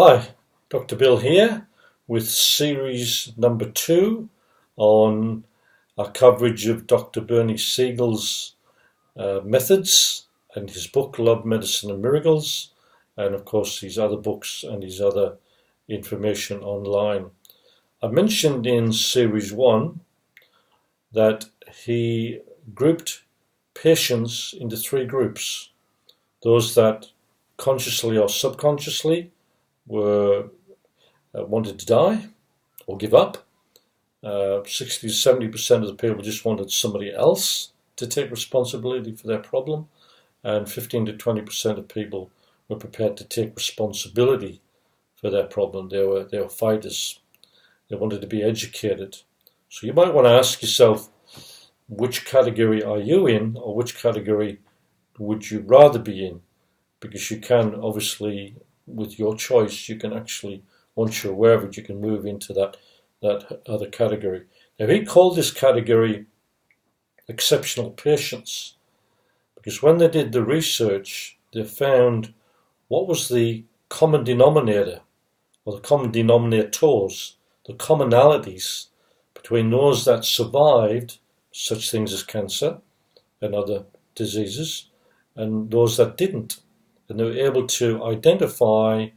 Hi, Dr. Bill here with series number 2 on our coverage of Dr. Bernie Siegel's methods and his book Love, Medicine and Miracles, and of course his other books and his other information online. I mentioned in series 1 that he grouped patients into 3 groups: those that consciously or subconsciously wanted to die or give up. 60 to 70% of the people just wanted somebody else to take responsibility for their problem, and 15 to 20% of people were prepared to take responsibility for their problem. They were fighters. They wanted to be educated. So you might want to ask yourself, which category are you in, or which category would you rather be in? Because you can obviously, with your choice, you can actually, once you're aware of it, you can move into that other category. Now, he called this category exceptional patients, because when they did the research, they found what was the common denominator, or the common denominators, the commonalities between those that survived such things as cancer and other diseases and those that didn't. And they were able to identify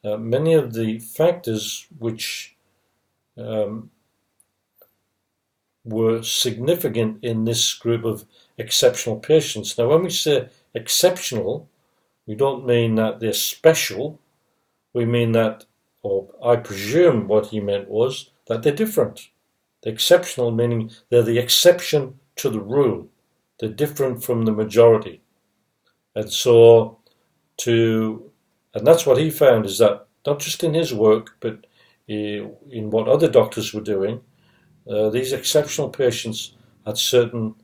many of the factors which were significant in this group of exceptional patients. Now, when we say exceptional, we don't mean that they're special. We mean that, or I presume what he meant was, that they're different. They're exceptional, meaning they're the exception to the rule. They're different from the majority. And so, and that's what he found, is that not just in his work, but in what other doctors were doing, these exceptional patients had certain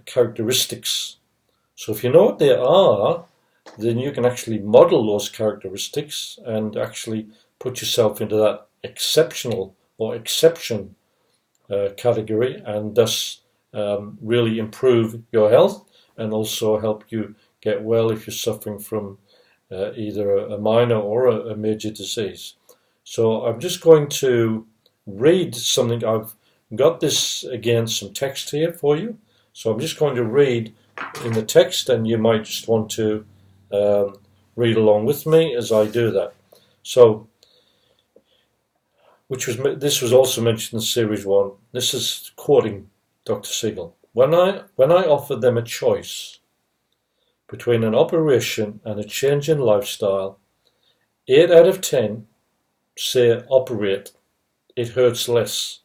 characteristics. So if you know what they are, then you can actually model those characteristics and actually put yourself into that exceptional or exception category, and thus really improve your health and also help you get well if you're suffering from either a minor or a major disease. So I'm just going to read something. I've got this, again, some text here for you. So I'm just going to read in the text, and you might just want to read along with me as I do that. So, this was also mentioned in series 1. This is quoting Dr. Siegel. When I offered them a choice between an operation and a change in lifestyle, 8 out of 10 say operate. It hurts less.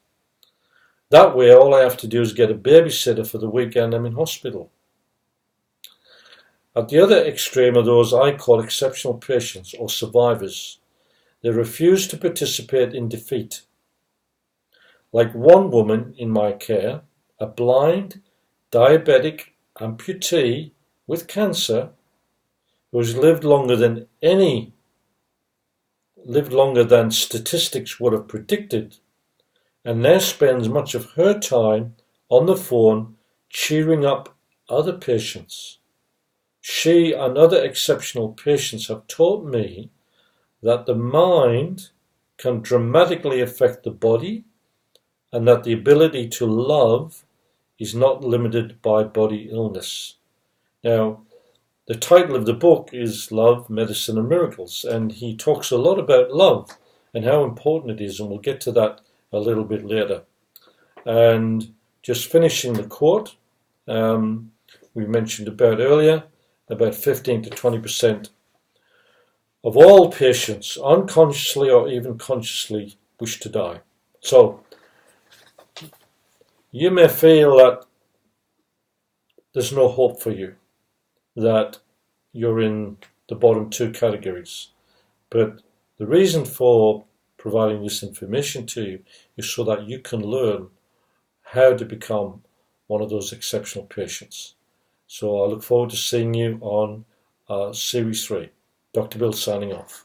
That way, all I have to do is get a babysitter for the weekend I'm in hospital. At the other extreme are those I call exceptional patients or survivors. They refuse to participate in defeat. Like one woman in my care, a blind, diabetic amputee with cancer, who has lived longer than statistics would have predicted, and now spends much of her time on the phone cheering up other patients. She and other exceptional patients have taught me that the mind can dramatically affect the body, and that the ability to love is not limited by body illness. Now, the title of the book is Love, Medicine and Miracles, and he talks a lot about love and how important it is, and we'll get to that a little bit later. And just finishing the quote, we mentioned about earlier, about 15 to 20% of all patients, unconsciously or even consciously, wish to die. So, you may feel that there's no hope for you, that you're in the bottom 2 categories. But the reason for providing this information to you is so that you can learn how to become one of those exceptional patients. So I look forward to seeing you on Series 3. Dr. Bill signing off.